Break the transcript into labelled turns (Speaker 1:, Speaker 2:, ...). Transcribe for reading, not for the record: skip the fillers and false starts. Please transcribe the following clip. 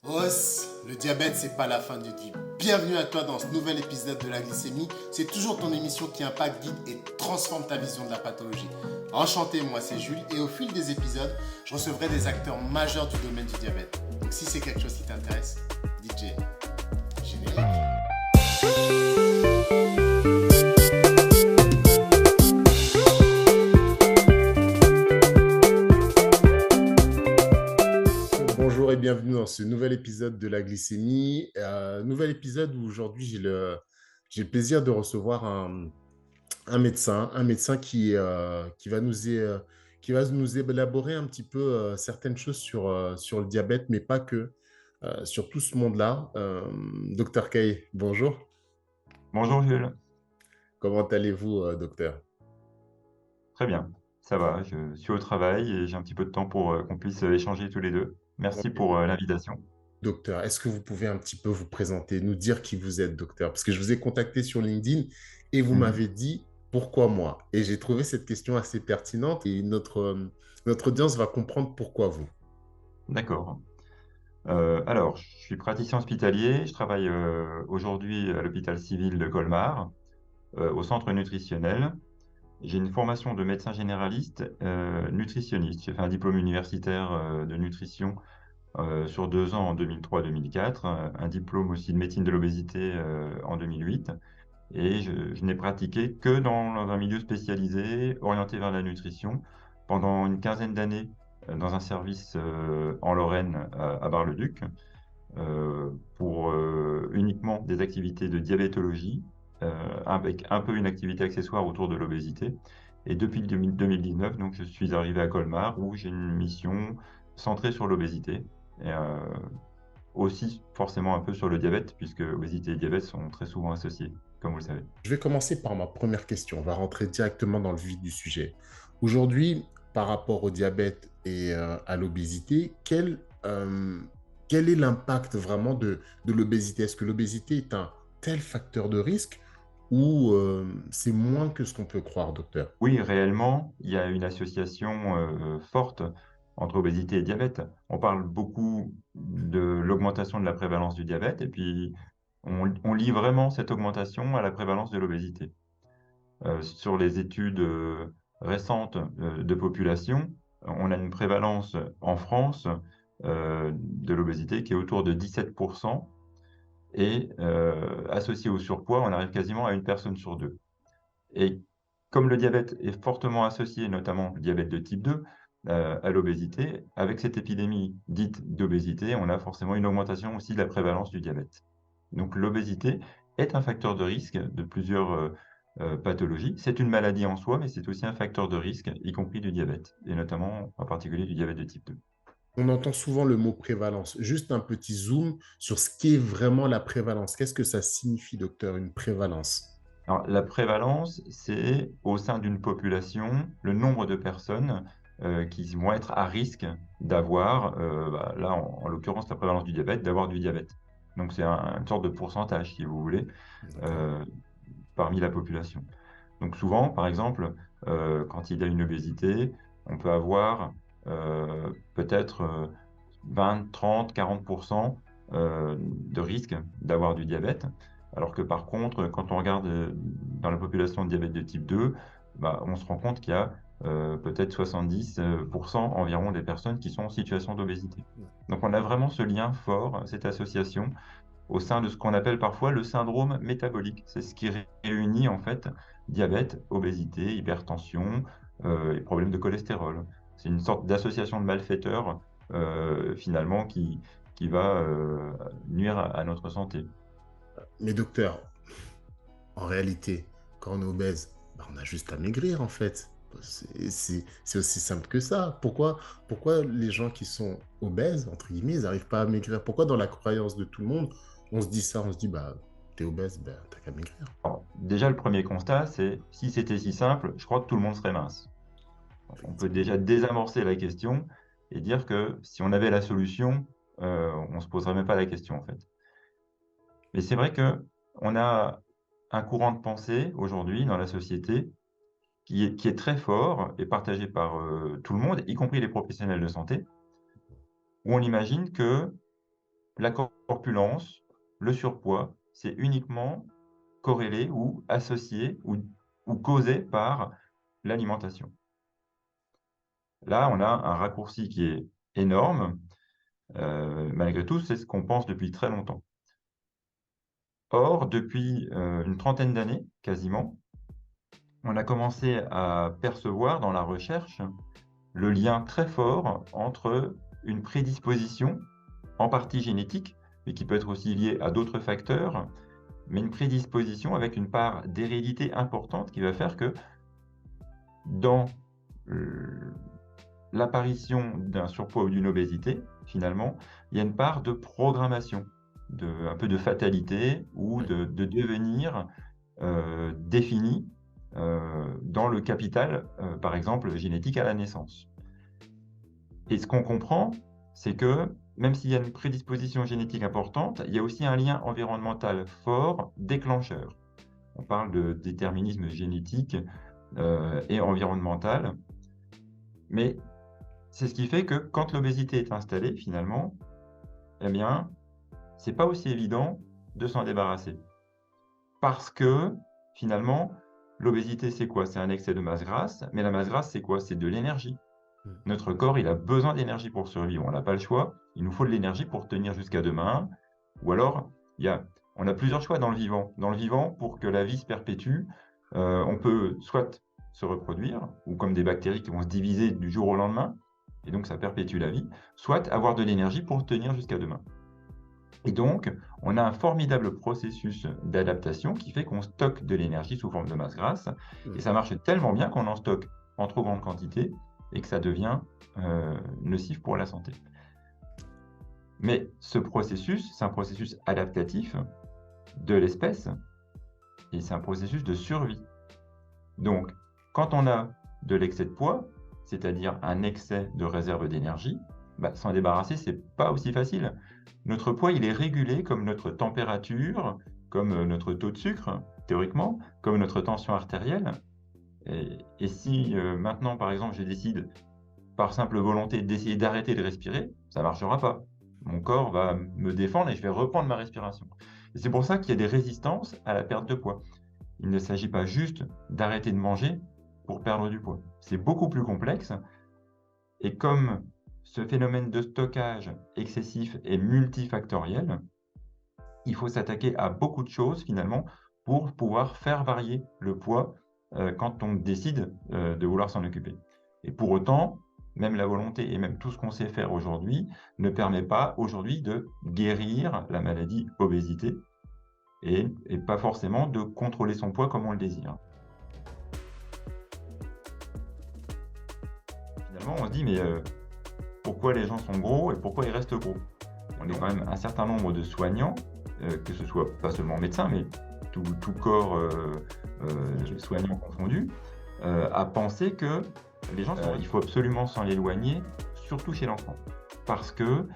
Speaker 1: Os, le diabète, c'est pas la fin du deal. Bienvenue à toi dans ce nouvel épisode de la glycémie. C'est toujours ton émission qui impacte, guide et transforme ta vision de la pathologie. Enchanté, moi c'est Jules et au fil des épisodes, je recevrai des acteurs majeurs du domaine du diabète. Donc si c'est quelque chose qui t'intéresse, DJ, générique. Bonjour et bienvenue dans ce nouvel épisode de la glycémie. Nouvel épisode où aujourd'hui j'ai le plaisir de recevoir un médecin qui va nous élaborer un petit peu certaines choses sur le diabète, mais pas que, sur tout ce monde-là. Docteur Kay, bonjour.
Speaker 2: Bonjour Jules,
Speaker 1: Comment allez-vous, docteur?
Speaker 2: très bien, ça va, je suis au travail et j'ai un petit peu de temps pour qu'on puisse échanger tous les deux. Merci pour l'invitation.
Speaker 1: Docteur, est-ce que vous pouvez un petit peu vous présenter, nous dire qui vous êtes, docteur? Parce que je vous ai contacté sur LinkedIn et vous
Speaker 2: Mhm.
Speaker 1: m'avez dit pourquoi moi? Et j'ai trouvé cette question assez pertinente et notre audience va comprendre pourquoi vous.
Speaker 2: D'accord. Alors, je suis praticien hospitalier, je travaille aujourd'hui à l'hôpital civil de Colmar, au centre nutritionnel. J'ai une formation de médecin généraliste, nutritionniste. J'ai fait un diplôme universitaire de nutrition sur 2 ans en 2003-2004, un diplôme aussi de médecine de l'obésité en 2008. Et je n'ai pratiqué que dans un milieu spécialisé, orienté vers la nutrition, pendant une quinzaine d'années, dans un service en Lorraine, à Bar-le-Duc, pour uniquement des activités de diabétologie, avec un peu une activité accessoire autour de l'obésité. Et depuis 2019, donc, je suis arrivé à Colmar, où j'ai une mission centrée sur l'obésité, et aussi forcément un peu sur le diabète, puisque obésité et diabète sont très souvent associés, comme vous le savez.
Speaker 1: Je vais commencer par ma première question. On va rentrer directement dans le vif du sujet. Aujourd'hui, par rapport au diabète et à l'obésité, quel est l'impact vraiment de l'obésité? Est-ce que l'obésité est un tel facteur de risque ou c'est moins que ce qu'on peut croire, docteur?
Speaker 2: Oui, réellement, il y a une association forte entre obésité et diabète. On parle beaucoup de l'augmentation de la prévalence du diabète et puis on lie vraiment cette augmentation à la prévalence de l'obésité. Sur les études récentes de population, on a une prévalence en France de l'obésité qui est autour de 17% et associée au surpoids, on arrive quasiment à une personne sur deux. Et comme le diabète est fortement associé, notamment le diabète de type 2, à l'obésité, avec cette épidémie dite d'obésité, on a forcément une augmentation aussi de la prévalence du diabète. Donc l'obésité est un facteur de risque de plusieurs, pathologies. C'est une maladie en soi, mais c'est aussi un facteur de risque, y compris du diabète et notamment, en particulier, du diabète de type 2.
Speaker 1: On entend souvent le mot prévalence. Juste un petit zoom sur ce qu'est vraiment la prévalence. Qu'est-ce que ça signifie, docteur, une prévalence?
Speaker 2: Alors, la prévalence, c'est au sein d'une population, le nombre de personnes qui vont être à risque d'avoir, là, en l'occurrence, la prévalence du diabète, d'avoir du diabète. Donc, c'est une sorte de pourcentage, si vous voulez,
Speaker 1: D'accord.
Speaker 2: euh, parmi la population. Donc, souvent, par exemple, quand il y a une obésité, on peut avoir peut-être 20, 30, 40% de risque d'avoir du diabète. Alors que par contre, quand on regarde dans la population de diabète de type 2, bah, on se rend compte qu'il y a peut-être 70% environ des personnes qui sont en situation d'obésité. Donc on a vraiment ce lien fort, cette association, au sein de ce qu'on appelle parfois le syndrome métabolique. C'est ce qui réunit en fait diabète, obésité, hypertension et problèmes de cholestérol. C'est une sorte d'association de malfaiteurs finalement qui va nuire à notre santé.
Speaker 1: Mais docteur, en réalité, quand on est obèse, bah, on a juste à maigrir en fait. C'est aussi simple que ça. Pourquoi les gens qui sont obèses, entre guillemets, ils n'arrivent pas à maigrir? Pourquoi dans la croyance de tout le monde, on se dit ça, on se dit, bah, t'es obèse, bah, t'as qu'à maigrir.
Speaker 2: Alors, déjà, le premier constat, c'est si c'était si simple, je crois que tout le monde serait mince. On peut déjà
Speaker 1: Effectivement.
Speaker 2: désamorcer la question et dire que si on avait la solution, on ne se poserait même pas la question en fait. Mais c'est vrai que on a un courant de pensée aujourd'hui dans la société qui est très fort et partagé par, tout le monde, y compris les professionnels de santé, où on imagine que la corpulence, le surpoids, c'est uniquement corrélé ou associé ou causé par l'alimentation. Là, on a un raccourci qui est énorme. Malgré tout, c'est ce qu'on pense depuis très longtemps. Or, depuis une trentaine d'années, quasiment, on a commencé à percevoir dans la recherche le lien très fort entre une prédisposition, en partie génétique, mais qui peut être aussi liée à d'autres facteurs, mais une prédisposition avec une part d'hérédité importante qui va faire que dans l'apparition d'un surpoids ou d'une obésité, finalement, il y a une part de programmation, un peu de fatalité ou de devenir défini dans le capital, par exemple, génétique à la naissance. Et ce qu'on comprend, c'est que même s'il y a une prédisposition génétique importante, il y a aussi un lien environnemental fort déclencheur. On parle de déterminisme génétique et environnemental. Mais c'est ce qui fait que quand l'obésité est installée, finalement, eh bien, c'est pas aussi évident de s'en débarrasser. Parce que, finalement, l'obésité, c'est quoi? C'est un excès de masse grasse, mais la masse grasse, c'est quoi? C'est de l'énergie. Notre corps, il a besoin d'énergie pour survivre. On n'a pas le choix. Il nous faut de l'énergie pour tenir jusqu'à demain. Ou alors, on a plusieurs choix dans le vivant. Dans le vivant, pour que la vie se perpétue, on peut soit se reproduire, ou comme des bactéries qui vont se diviser du jour au lendemain, et donc ça perpétue la vie, soit avoir de l'énergie pour tenir jusqu'à demain. Et donc, on a un formidable processus d'adaptation qui fait qu'on stocke de l'énergie sous forme de masse grasse, et ça marche tellement bien qu'on en stocke en trop grande quantité, et que ça devient nocif pour la santé. Mais ce processus, c'est un processus adaptatif de l'espèce, et c'est un processus de survie. Donc, quand on a de l'excès de poids, c'est-à-dire un excès de réserve d'énergie, s'en débarrasser, c'est pas aussi facile. Notre poids, il est régulé comme notre température, comme notre taux de sucre, théoriquement, comme notre tension artérielle. Et si maintenant, par exemple, je décide, par simple volonté, d'essayer d'arrêter de respirer, ça ne marchera pas. Mon corps va me défendre et je vais reprendre ma respiration. Et c'est pour ça qu'il y a des résistances à la perte de poids. Il ne s'agit pas juste d'arrêter de manger pour perdre du poids. C'est beaucoup plus complexe. Et comme ce phénomène de stockage excessif est multifactoriel, il faut s'attaquer à beaucoup de choses finalement pour pouvoir faire varier le poids quand on décide de vouloir s'en occuper. Et pour autant, même la volonté et même tout ce qu'on sait faire aujourd'hui ne permet pas aujourd'hui de guérir la maladie obésité et pas forcément de contrôler son poids comme on le désire. Finalement, on se dit, mais pourquoi les gens sont gros et pourquoi ils restent gros? On est quand même un certain nombre de soignants, que ce soit pas seulement médecins, mais tout corps soignant confondu, à penser que les gens, il faut absolument s'en éloigner, surtout chez l'enfant. Parce que